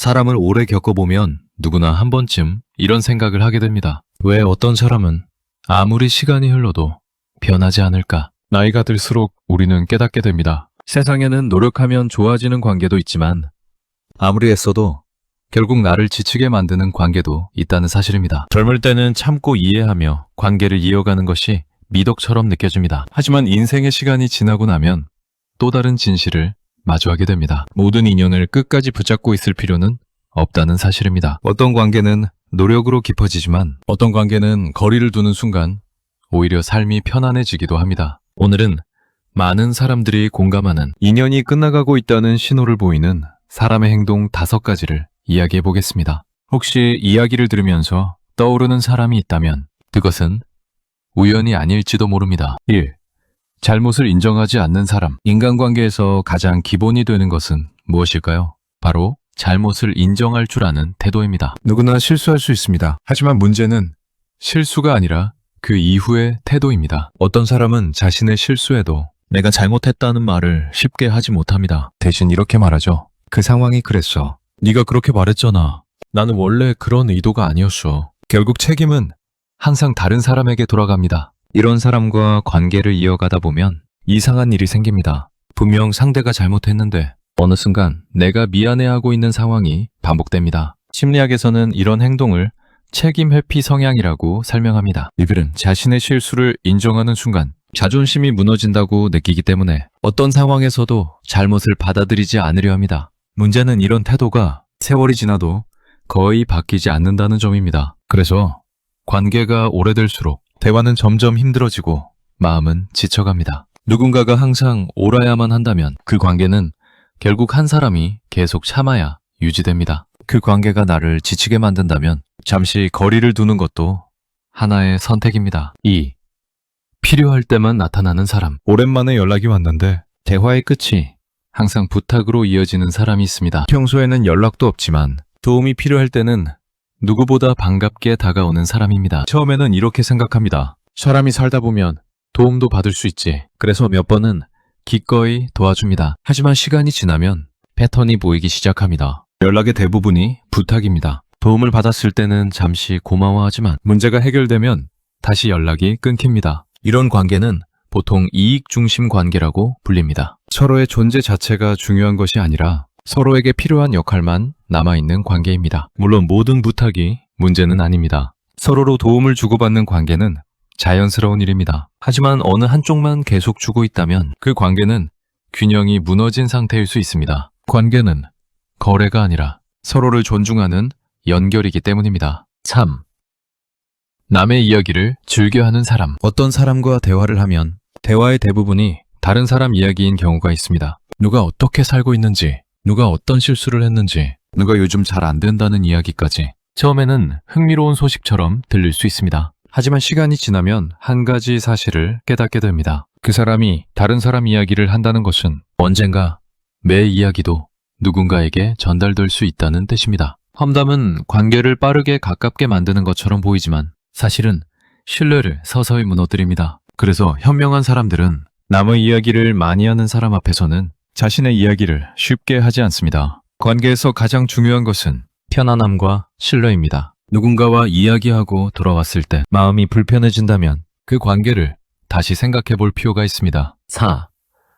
사람을 오래 겪어보면 누구나 한 번쯤 이런 생각을 하게 됩니다. 왜 어떤 사람은 아무리 시간이 흘러도 변하지 않을까? 나이가 들수록 우리는 깨닫게 됩니다. 세상에는 노력하면 좋아지는 관계도 있지만 아무리 애써도 결국 나를 지치게 만드는 관계도 있다는 사실입니다. 젊을 때는 참고 이해하며 관계를 이어가는 것이 미덕처럼 느껴집니다. 하지만 인생의 시간이 지나고 나면 또 다른 진실을 마주하게 됩니다. 모든 인연을 끝까지 붙잡고 있을 필요는 없다는 사실입니다. 어떤 관계는 노력으로 깊어지지만 어떤 관계는 거리를 두는 순간 오히려 삶이 편안해지기도 합니다. 오늘은 많은 사람들이 공감하는 인연이 끝나가고 있다는 신호를 보이는 사람의 행동 5가지를 이야기해 보겠습니다. 혹시 이야기를 들으면서 떠오르는 사람이 있다면 그것은 우연이 아닐지도 모릅니다. 1. 잘못을 인정하지 않는 사람. 인간관계에서 가장 기본이 되는 것은 무엇일까요? 바로 잘못을 인정할 줄 아는 태도입니다. 누구나 실수할 수 있습니다. 하지만 문제는 실수가 아니라 그 이후의 태도입니다. 어떤 사람은 자신의 실수에도 내가 잘못했다는 말을 쉽게 하지 못합니다. 대신 이렇게 말하죠. 그 상황이 그랬어. 네가 그렇게 말했잖아. 나는 원래 그런 의도가 아니었어. 결국 책임은 항상 다른 사람에게 돌아갑니다. 이런 사람과 관계를 이어가다 보면 이상한 일이 생깁니다. 분명 상대가 잘못했는데 어느 순간 내가 미안해하고 있는 상황이 반복됩니다. 심리학에서는 이런 행동을 책임 회피 성향이라고 설명합니다. 이들은 자신의 실수를 인정하는 순간 자존심이 무너진다고 느끼기 때문에 어떤 상황에서도 잘못을 받아들이지 않으려 합니다. 문제는 이런 태도가 세월이 지나도 거의 바뀌지 않는다는 점입니다. 그래서 관계가 오래될수록 대화는 점점 힘들어지고 마음은 지쳐갑니다. 누군가가 항상 옳아야만 한다면 그 관계는 결국 한 사람이 계속 참아야 유지됩니다. 그 관계가 나를 지치게 만든다면 잠시 거리를 두는 것도 하나의 선택입니다. 2. 필요할 때만 나타나는 사람. 오랜만에 연락이 왔는데 대화의 끝이 항상 부탁으로 이어지는 사람이 있습니다. 평소에는 연락도 없지만 도움이 필요할 때는 누구보다 반갑게 다가오는 사람입니다. 처음에는 이렇게 생각합니다. 사람이 살다 보면 도움도 받을 수 있지. 그래서 몇 번은 기꺼이 도와줍니다. 하지만 시간이 지나면 패턴이 보이기 시작합니다. 연락의 대부분이 부탁입니다. 도움을 받았을 때는 잠시 고마워하지만 문제가 해결되면 다시 연락이 끊깁니다. 이런 관계는 보통 이익 중심 관계라고 불립니다. 서로의 존재 자체가 중요한 것이 아니라 서로에게 필요한 역할만 남아있는 관계입니다. 물론 모든 부탁이 문제는 아닙니다. 서로로 도움을 주고받는 관계는 자연스러운 일입니다. 하지만 어느 한쪽만 계속 주고 있다면 그 관계는 균형이 무너진 상태일 수 있습니다. 관계는 거래가 아니라 서로를 존중하는 연결이기 때문입니다. 3. 남의 이야기를 즐겨하는 사람. 어떤 사람과 대화를 하면 대화의 대부분이 다른 사람 이야기인 경우가 있습니다. 누가 어떻게 살고 있는지, 누가 어떤 실수를 했는지, 누가 요즘 잘 안 된다는 이야기까지. 처음에는 흥미로운 소식처럼 들릴 수 있습니다. 하지만 시간이 지나면 한 가지 사실을 깨닫게 됩니다. 그 사람이 다른 사람 이야기를 한다는 것은 언젠가 내 이야기도 누군가에게 전달될 수 있다는 뜻입니다. 험담은 관계를 빠르게 가깝게 만드는 것처럼 보이지만 사실은 신뢰를 서서히 무너뜨립니다. 그래서 현명한 사람들은 남의 이야기를 많이 하는 사람 앞에서는 자신의 이야기를 쉽게 하지 않습니다. 관계에서 가장 중요한 것은 편안함과 신뢰입니다. 누군가와 이야기하고 돌아왔을 때 마음이 불편해진다면 그 관계를 다시 생각해 볼 필요가 있습니다. 4.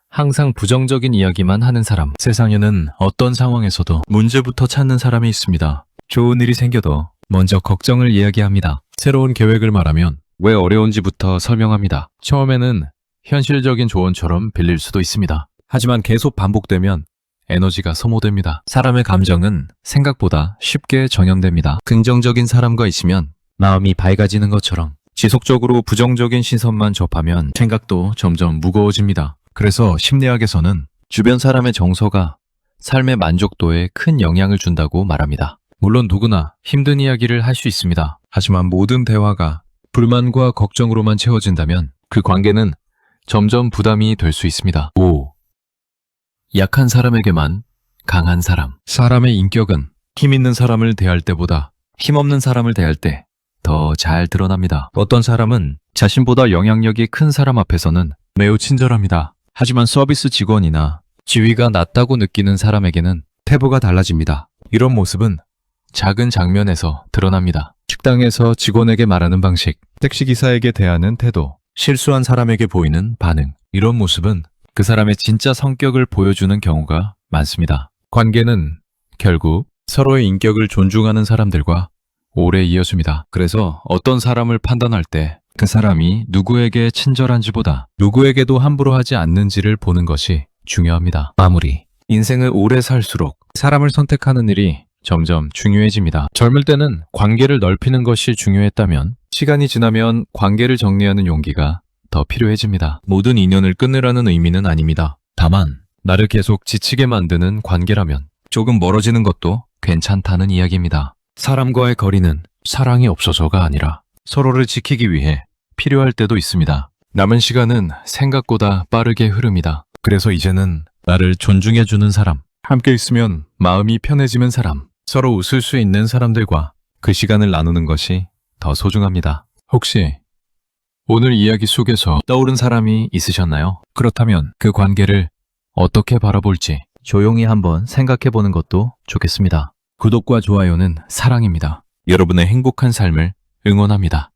항상 부정적인 이야기만 하는 사람. 세상에는 어떤 상황에서도 문제부터 찾는 사람이 있습니다. 좋은 일이 생겨도 먼저 걱정을 이야기합니다. 새로운 계획을 말하면 왜 어려운지부터 설명합니다. 처음에는 현실적인 조언처럼 빌릴 수도 있습니다. 하지만 계속 반복되면 에너지가 소모됩니다. 사람의 감정은 생각보다 쉽게 정형됩니다. 긍정적인 사람과 있으면 마음이 밝아지는 것처럼 지속적으로 부정적인 시선만 접하면 생각도 점점 무거워집니다. 그래서 심리학에서는 주변 사람의 정서가 삶의 만족도에 큰 영향을 준다고 말합니다. 물론 누구나 힘든 이야기를 할 수 있습니다. 하지만 모든 대화가 불만과 걱정으로만 채워진다면 그 관계는 점점 부담이 될 수 있습니다. 5. 약한 사람에게만 강한 사람. 사람의 인격은 힘 있는 사람을 대할 때보다 힘없는 사람을 대할 때 더 잘 드러납니다. 어떤 사람은 자신보다 영향력이 큰 사람 앞에서는 매우 친절합니다. 하지만 서비스 직원이나 지위가 낮다고 느끼는 사람에게는 태도가 달라집니다. 이런 모습은 작은 장면에서 드러납니다. 식당에서 직원에게 말하는 방식, 택시기사에게 대하는 태도, 실수한 사람에게 보이는 반응. 이런 모습은 그 사람의 진짜 성격을 보여주는 경우가 많습니다. 관계는 결국 서로의 인격을 존중하는 사람들과 오래 이어집니다. 그래서 어떤 사람을 판단할 때 그 사람이 누구에게 친절한지보다 누구에게도 함부로 하지 않는지를 보는 것이 중요합니다. 마무리. 인생을 오래 살수록 사람을 선택하는 일이 점점 중요해집니다. 젊을 때는 관계를 넓히는 것이 중요했다면 시간이 지나면 관계를 정리하는 용기가 더 필요해집니다. 모든 인연을 끊으라는 의미는 아닙니다. 다만 나를 계속 지치게 만드는 관계라면 조금 멀어지는 것도 괜찮다는 이야기입니다. 사람과의 거리는 사랑이 없어서가 아니라 서로를 지키기 위해 필요할 때도 있습니다. 남은 시간은 생각보다 빠르게 흐릅니다. 그래서 이제는 나를 존중해주는 사람, 함께 있으면 마음이 편해지는 사람, 서로 웃을 수 있는 사람들과 그 시간을 나누는 것이 더 소중합니다. 혹시 오늘 이야기 속에서 떠오른 사람이 있으셨나요? 그렇다면 그 관계를 어떻게 바라볼지 조용히 한번 생각해 보는 것도 좋겠습니다. 구독과 좋아요는 사랑입니다. 여러분의 행복한 삶을 응원합니다.